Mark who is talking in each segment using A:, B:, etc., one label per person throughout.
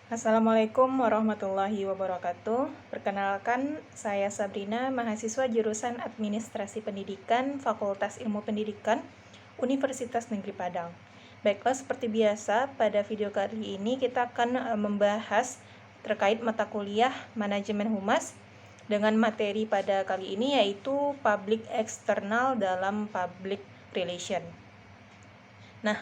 A: Assalamualaikum warahmatullahi wabarakatuh. Perkenalkan, saya Sabrina, mahasiswa jurusan Administrasi Pendidikan, Fakultas Ilmu Pendidikan, Universitas Negeri Padang. Baiklah, seperti biasa, pada video kali ini kita akan membahas terkait mata kuliah Manajemen Humas dengan materi pada kali ini yaitu Public External dalam Public Relation. Nah,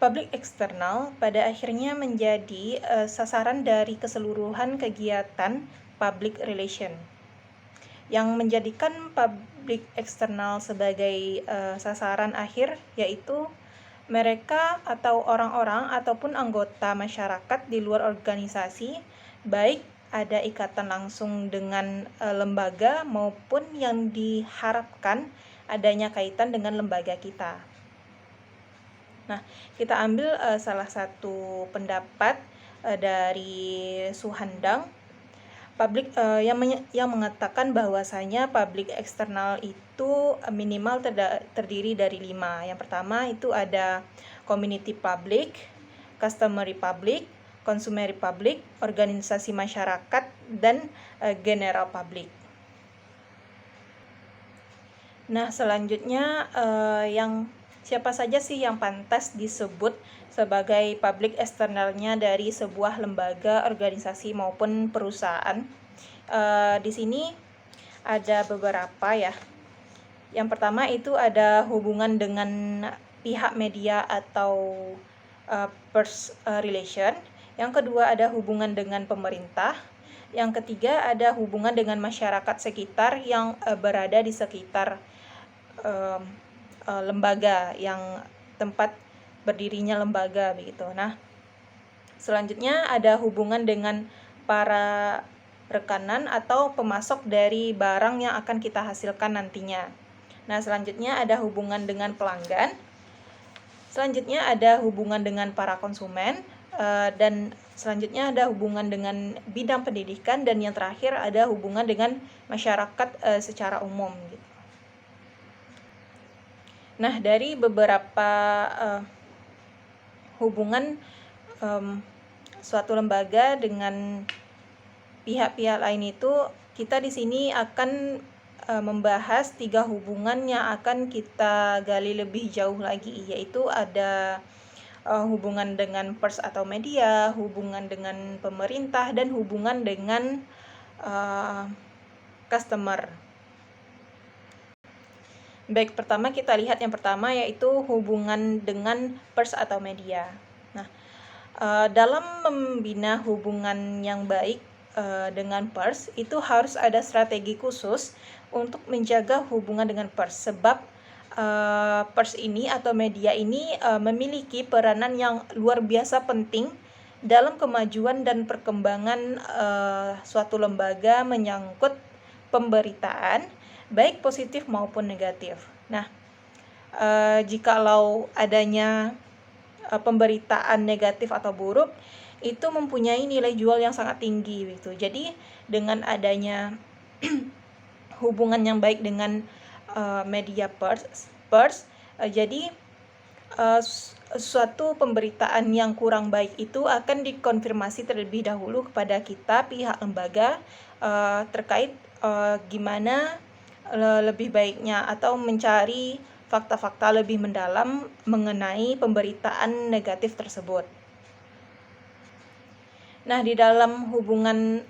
A: public eksternal pada akhirnya menjadi sasaran dari keseluruhan kegiatan public relation. Yang menjadikan public eksternal sebagai sasaran akhir yaitu mereka atau orang-orang ataupun anggota masyarakat di luar organisasi, baik ada ikatan langsung dengan lembaga maupun yang diharapkan adanya kaitan dengan lembaga kita. Nah, kita ambil salah satu pendapat dari Suhandang yang mengatakan bahwasanya public eksternal itu minimal terdiri dari 5. Yang pertama itu ada community public, customary public, consumer public, organisasi masyarakat, dan general public. Nah, selanjutnya siapa saja sih yang pantas disebut sebagai public externalnya dari sebuah lembaga, organisasi maupun perusahaan? Di sini ada beberapa ya. Yang pertama itu ada hubungan dengan pihak media atau pers relation. Yang kedua ada hubungan dengan pemerintah. Yang ketiga ada hubungan dengan masyarakat sekitar yang berada di sekitar lembaga, yang tempat berdirinya lembaga begitu. Nah, selanjutnya ada hubungan dengan para rekanan atau pemasok dari barang yang akan kita hasilkan nantinya. Nah, selanjutnya ada hubungan dengan pelanggan. Selanjutnya ada hubungan dengan para konsumen, dan selanjutnya ada hubungan dengan bidang pendidikan, dan yang terakhir ada hubungan dengan masyarakat secara umum gitu. Nah, dari beberapa hubungan suatu lembaga dengan pihak-pihak lain itu, kita di sini akan membahas 3 hubungan yang akan kita gali lebih jauh lagi, yaitu ada hubungan dengan pers atau media, hubungan dengan pemerintah, dan hubungan dengan customer. Baik, pertama kita lihat yang pertama yaitu hubungan dengan pers atau media. Nah, dalam membina hubungan yang baik dengan pers itu harus ada strategi khusus untuk menjaga hubungan dengan pers, sebab pers ini atau media ini memiliki peranan yang luar biasa penting dalam kemajuan dan perkembangan suatu lembaga menyangkut pemberitaan, baik positif maupun negatif. Nah, jikalau adanya pemberitaan negatif atau buruk, itu mempunyai nilai jual yang sangat tinggi gitu. Jadi dengan adanya hubungan yang baik dengan media pers, jadi suatu pemberitaan yang kurang baik itu akan dikonfirmasi terlebih dahulu kepada kita pihak lembaga terkait gimana lebih baiknya, atau mencari fakta-fakta lebih mendalam mengenai pemberitaan negatif tersebut. Nah, di dalam hubungan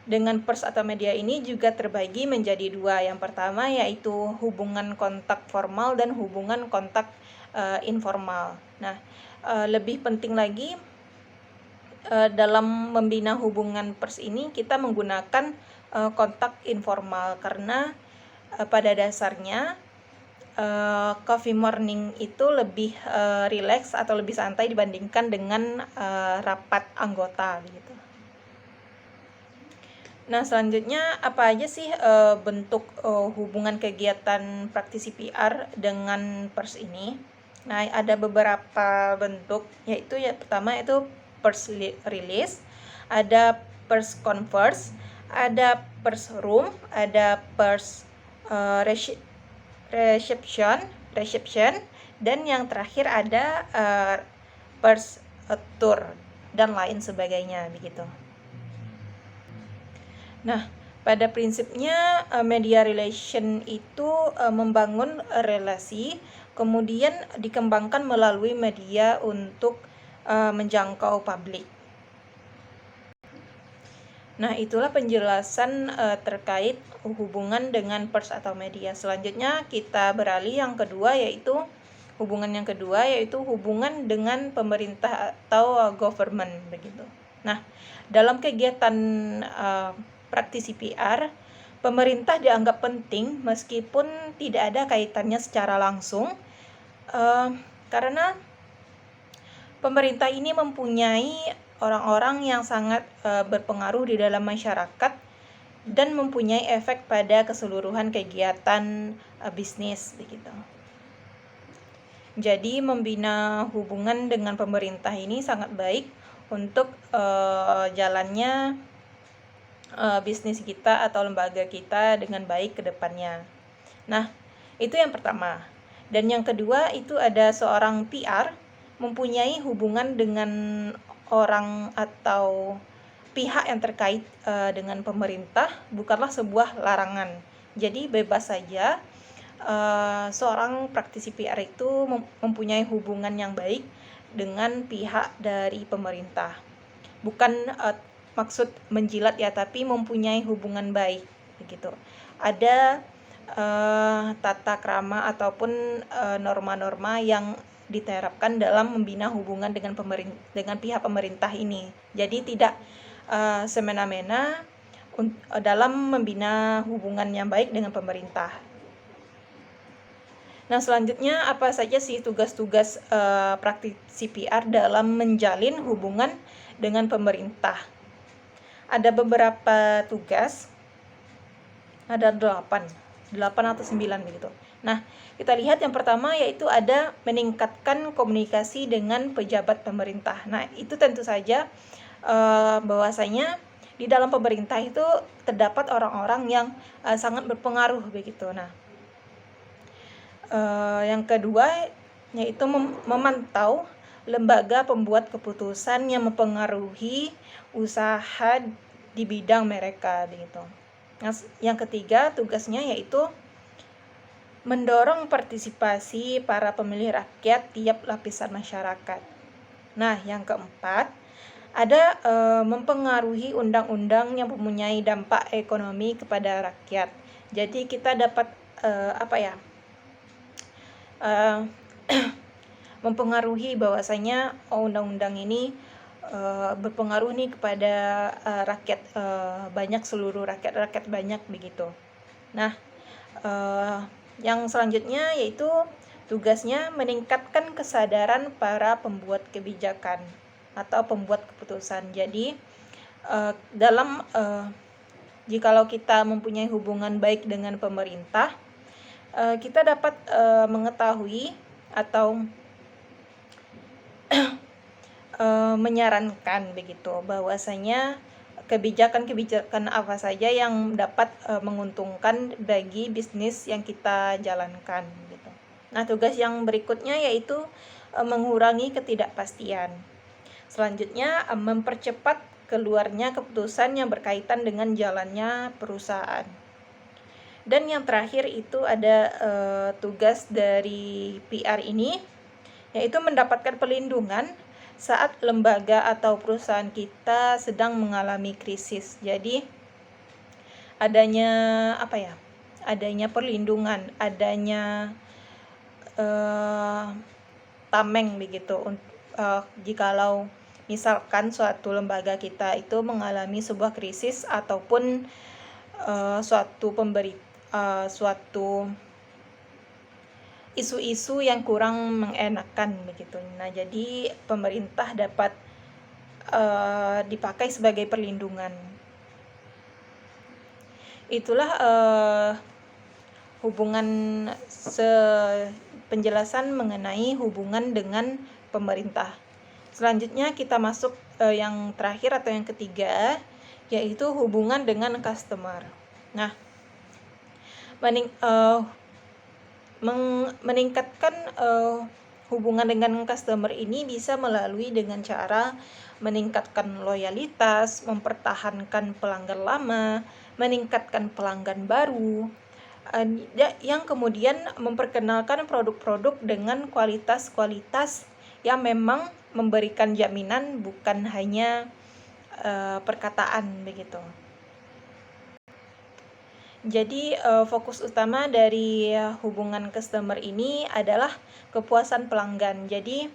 A: dengan pers atau media ini juga terbagi menjadi 2. Yang pertama yaitu hubungan kontak formal dan hubungan kontak informal. Nah, lebih penting lagi dalam membina hubungan pers ini kita menggunakan kontak informal, karena pada dasarnya coffee morning itu lebih rileks atau lebih santai dibandingkan dengan rapat anggota gitu. Nah, selanjutnya apa aja sih bentuk hubungan kegiatan praktisi PR dengan pers ini? Nah, ada beberapa bentuk, yaitu yang pertama itu pers release, ada pers converse, ada pers room, ada pers reception, dan yang terakhir ada pers tour. dan lain sebagainya begitu. Nah, pada prinsipnya media relation itu membangun relasi, kemudian dikembangkan melalui media untuk menjangkau publik. Nah, itulah penjelasan terkait hubungan dengan pers atau media. Selanjutnya kita beralih yang kedua, yaitu hubungan yang kedua yaitu hubungan dengan pemerintah atau government begitu. Nah, dalam kegiatan praktisi PR, pemerintah dianggap penting meskipun tidak ada kaitannya secara langsung, karena pemerintah ini mempunyai orang-orang yang sangat berpengaruh di dalam masyarakat dan mempunyai efek pada keseluruhan kegiatan bisnis begitu. Jadi membina hubungan dengan pemerintah ini sangat baik untuk jalannya bisnis kita atau lembaga kita dengan baik ke depannya. Nah, itu yang pertama. Dan yang kedua itu ada seorang PR mempunyai hubungan dengan orang atau pihak yang terkait dengan pemerintah bukanlah sebuah larangan. Jadi bebas saja seorang praktisi PR itu mempunyai hubungan yang baik dengan pihak dari pemerintah. Bukan maksud menjilat ya, tapi mempunyai hubungan baik begitu. Ada tata krama ataupun norma-norma yang diterapkan dalam membina hubungan dengan pihak pemerintah ini. Jadi tidak semena-mena dalam membina hubungan yang baik dengan pemerintah. Nah, selanjutnya apa saja sih tugas-tugas praktisi PR dalam menjalin hubungan dengan pemerintah? Ada beberapa tugas, ada 8 atau 9 begitu. Nah, kita lihat yang pertama yaitu ada meningkatkan komunikasi dengan pejabat pemerintah. Nah, itu tentu saja bahwasanya di dalam pemerintah itu terdapat orang-orang yang sangat berpengaruh begitu. Nah, yang kedua yaitu memantau lembaga pembuat keputusan yang mempengaruhi usaha di bidang mereka begitu. Nah, yang ketiga tugasnya yaitu mendorong partisipasi para pemilih rakyat tiap lapisan masyarakat. Nah, yang keempat, ada mempengaruhi undang-undang yang mempunyai dampak ekonomi kepada rakyat. Jadi kita dapat mempengaruhi bahwasanya undang-undang ini berpengaruh nih kepada rakyat banyak, seluruh rakyat banyak begitu. Nah, yang selanjutnya yaitu tugasnya meningkatkan kesadaran para pembuat kebijakan atau pembuat keputusan. Jadi jikalau kita mempunyai hubungan baik dengan pemerintah, kita dapat mengetahui atau menyarankan begitu bahwasanya kebijakan apa saja yang dapat menguntungkan bagi bisnis yang kita jalankan gitu. Nah, tugas yang berikutnya yaitu mengurangi ketidakpastian. Selanjutnya mempercepat keluarnya keputusan yang berkaitan dengan jalannya perusahaan. Dan yang terakhir itu ada tugas dari PR ini yaitu mendapatkan perlindungan saat lembaga atau perusahaan kita sedang mengalami krisis. Jadi adanya perlindungan, adanya tameng begitu. Jikalau misalkan suatu lembaga kita itu mengalami sebuah krisis ataupun suatu isu-isu yang kurang mengenakan begitu. Nah, jadi pemerintah dapat dipakai sebagai perlindungan. Itulah penjelasan mengenai hubungan dengan pemerintah. Selanjutnya kita masuk yang terakhir atau yang ketiga, yaitu hubungan dengan customer. Nah, meningkatkan hubungan dengan customer ini bisa melalui dengan cara meningkatkan loyalitas, mempertahankan pelanggan lama, meningkatkan pelanggan baru, yang kemudian memperkenalkan produk-produk dengan kualitas-kualitas yang memang memberikan jaminan, bukan hanya perkataan begitu. Jadi fokus utama dari hubungan customer ini adalah kepuasan pelanggan. Jadi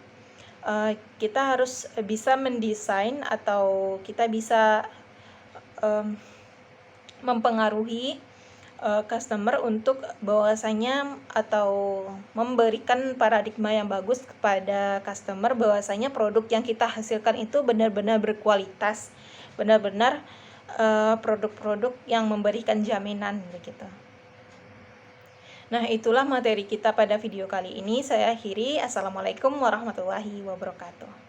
A: kita harus bisa mendesain atau kita bisa mempengaruhi customer untuk bahwasanya atau memberikan paradigma yang bagus kepada customer bahwasanya produk yang kita hasilkan itu benar-benar berkualitas, benar-benar produk-produk yang memberikan jaminan begitu. Nah, itulah materi kita pada video kali ini. Saya akhiri. Assalamualaikum warahmatullahi wabarakatuh.